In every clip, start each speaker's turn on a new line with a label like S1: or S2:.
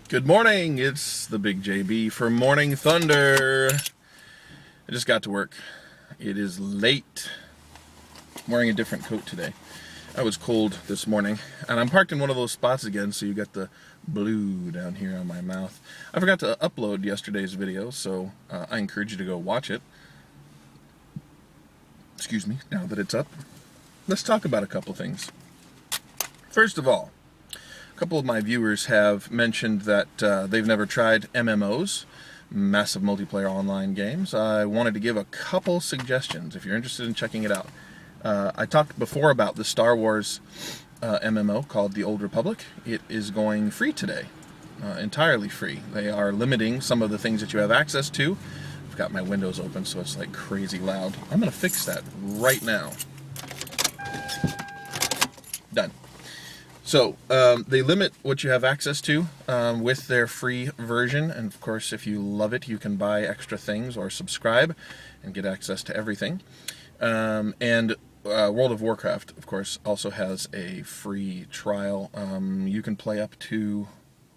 S1: Good morning, it's the Big JB for Morning Thunder. I just got to work. It is late. I'm wearing a different coat today. I was cold this morning, and I'm parked in one of those spots again, so you got the blue down here on my mouth. I forgot to upload yesterday's video, so I encourage you to go watch it. Excuse me, now that it's up. Let's talk about a couple things. First of all, a couple of my viewers have mentioned that they've never tried MMOs, massive multiplayer online games. I wanted to give a couple suggestions if you're interested in checking it out. I talked before about the Star Wars MMO called The Old Republic. It is going free today, entirely free. They are limiting some of the things that you have access to. I've got my windows open so it's like crazy loud. I'm going to fix that right now. Done. So, they limit what you have access to with their free version, and of course, if you love it, you can buy extra things or subscribe and get access to everything. And World of Warcraft, of course, also has a free trial. You can play up to,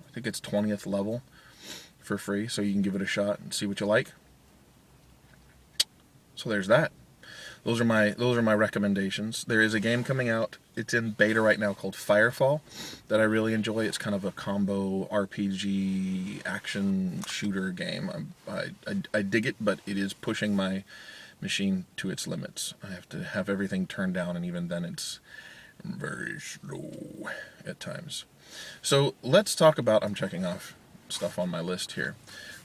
S1: I think it's 20th level for free, so you can give it a shot and see what you like. So there's that. Those are my recommendations. There is a game coming out. It's in beta right now called Firefall that I really enjoy. It's kind of a combo RPG action shooter game. I dig it, but it is pushing my machine to its limits. I have to have everything turned down, and even then it's very slow at times. So let's talk about, I'm checking off stuff on my list here.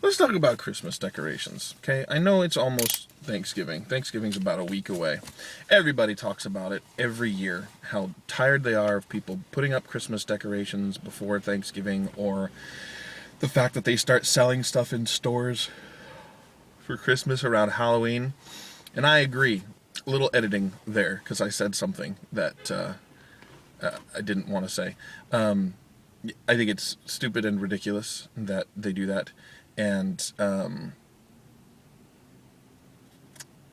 S1: Let's talk about Christmas decorations, okay? I know it's almost Thanksgiving. Thanksgiving's about a week away. Everybody talks about it every year, how tired they are of people putting up Christmas decorations before Thanksgiving, or the fact that they start selling stuff in stores for Christmas around Halloween. And I agree. A little editing there, because I said something that I didn't want to say. I think it's stupid and ridiculous that they do that. And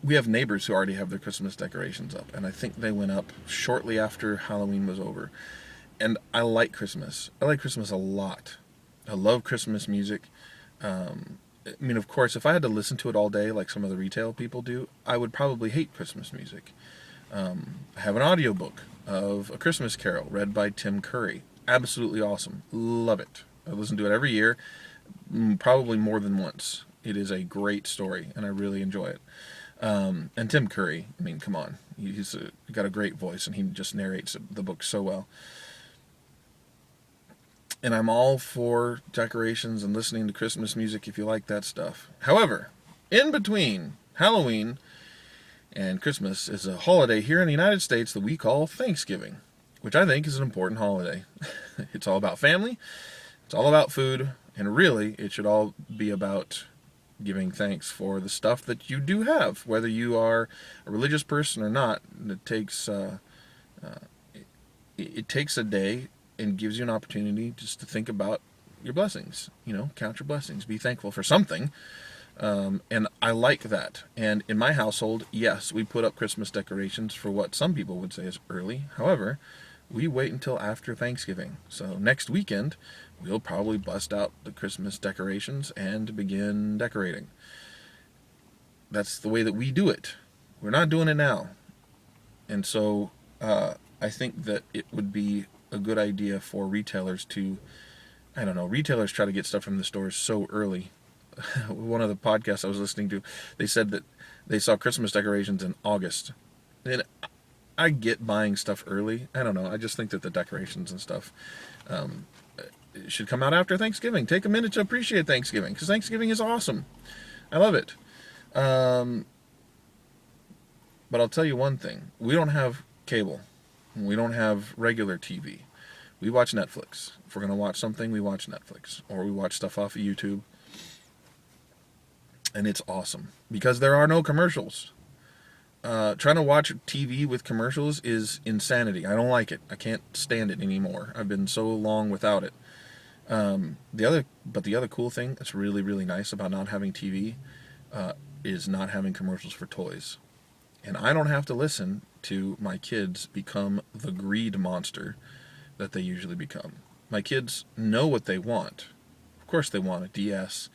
S1: we have neighbors who already have their Christmas decorations up, and I think they went up shortly after Halloween was over. And I like Christmas. I like Christmas a lot. I love Christmas music. I mean, of course, if I had to listen to it all day like some of the retail people do, I would probably hate Christmas music. I have an audiobook of A Christmas Carol read by Tim Curry. Absolutely awesome. Love it. I listen to it every year, probably more than once. It is a great story, and I really enjoy it. And Tim Curry, I mean, come on. He's got a great voice, and he just narrates the book so well. And I'm all for decorations and listening to Christmas music if you like that stuff. However, in between Halloween and Christmas is a holiday here in the United States that we call Thanksgiving, which I think is an important holiday. It's all about family, it's all about food, and really it should all be about giving thanks for the stuff that you do have, whether you are a religious person or not. It takes it takes a day and gives you an opportunity just to think about your blessings. You know, count your blessings, be thankful for something. And I like that. And in my household, yes, we put up Christmas decorations for what some people would say is early. However, we wait until after Thanksgiving. So next weekend, we'll probably bust out the Christmas decorations and begin decorating. That's the way that we do it. We're not doing it now. And so I think that it would be a good idea for retailers to, I don't know, retailers try to get stuff from the stores so early. One of the podcasts I was listening to, they said that they saw Christmas decorations in August. And I get buying stuff early. I don't know. I just think that the decorations and stuff should come out after Thanksgiving. Take a minute to appreciate Thanksgiving, because Thanksgiving is awesome. I love it. But I'll tell you one thing. We don't have cable. We don't have regular TV. We watch Netflix. If we're going to watch something, we watch Netflix. Or we watch stuff off of YouTube. And it's awesome, because there are no commercials. Trying to watch TV with commercials is insanity. I don't like it. I can't stand it anymore. I've been so long without it. The other cool thing that's really, really nice about not having TV is not having commercials for toys. And I don't have to listen to my kids become the greed monster that they usually become. My kids know what they want. course they want a DS.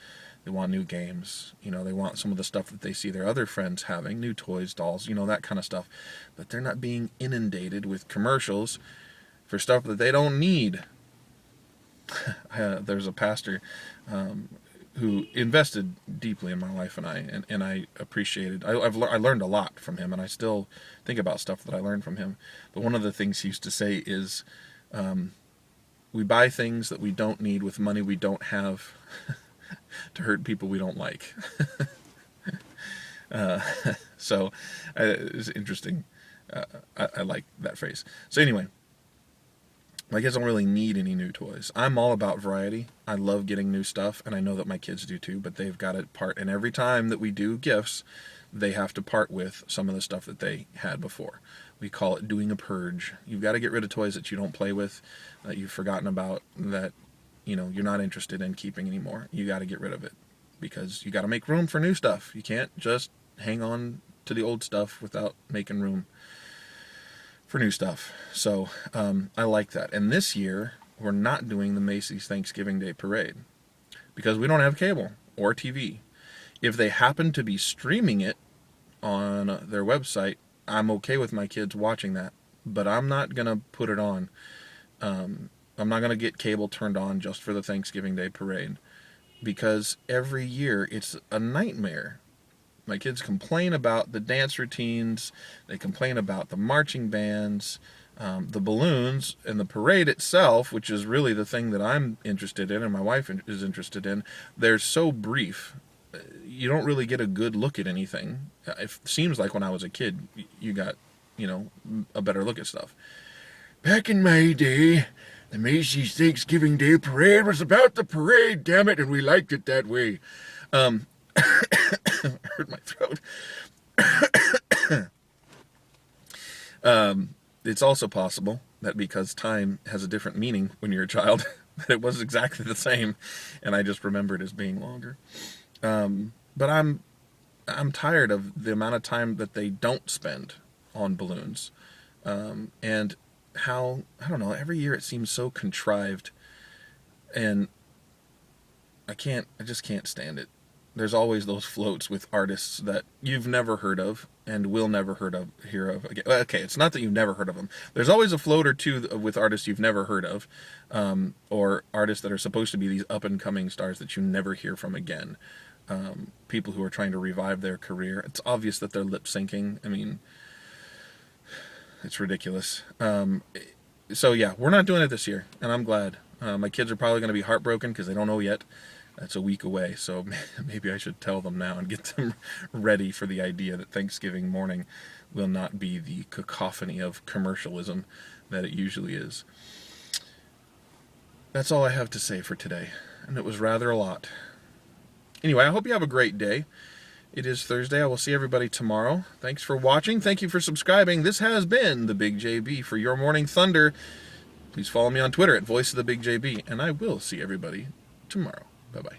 S1: They want new games. They want some of the stuff that they see their other friends having, new toys, dolls, that kind of stuff. But they're not being inundated with commercials for stuff that they don't need. There's a pastor who invested deeply in my wife and I, and I appreciated. I learned a lot from him, and I still think about stuff that I learned from him. But one of the things he used to say is, we buy things that we don't need with money we don't have to hurt people we don't like. So it's interesting. I like that phrase. So anyway, my kids don't really need any new toys. I'm all about variety. I love getting new stuff, and I know that my kids do too, but they've got to part. And every time that we do gifts, they have to part with some of the stuff that they had before. We call it doing a purge. You've got to get rid of toys that you don't play with, that you've forgotten about, that you're not interested in keeping anymore. You got to get rid of it, because you got to make room for new stuff. You can't just hang on to the old stuff without making room for new stuff. So I like that. And this year, we're not doing the Macy's Thanksgiving Day Parade because we don't have cable or TV. If they happen to be streaming it on their website, I'm okay with my kids watching that, but I'm not going to put it on. I'm not going to get cable turned on just for the Thanksgiving Day Parade, because every year it's a nightmare. My kids complain about the dance routines, they complain about the marching bands, the balloons, and the parade itself, which is really the thing that I'm interested in and my wife is interested in. They're so brief. You don't really get a good look at anything. It seems like when I was a kid, you got, a better look at stuff. Back in my day, the Macy's Thanksgiving Day Parade was about the parade, damn it, and we liked it that way. Hurt my throat. It's also possible that because time has a different meaning when you're a child, that it was exactly the same, and I just remember it as being longer. But I'm tired of the amount of time that they don't spend on balloons, and how, I don't know, every year it seems so contrived, and I just can't stand it. There's always those floats with artists that you've never heard of and will never hear of again. Okay, it's not that you've never heard of them. There's always a float or two with artists you've never heard of, or artists that are supposed to be these up-and-coming stars that you never hear from again. People who are trying to revive their career. It's obvious that they're lip-syncing. I mean, it's ridiculous. So yeah, we're not doing it this year, and I'm glad. My kids are probably going to be heartbroken because they don't know yet. That's a week away, so maybe I should tell them now and get them ready for the idea that Thanksgiving morning will not be the cacophony of commercialism that it usually is. That's all I have to say for today, and it was rather a lot. Anyway, I hope you have a great day. It is Thursday. I will see everybody tomorrow. Thanks for watching. Thank you for subscribing. This has been the Big JB for your Morning Thunder. Please follow me on Twitter at VoiceOfTheBigJB, and I will see everybody tomorrow. Bye-bye.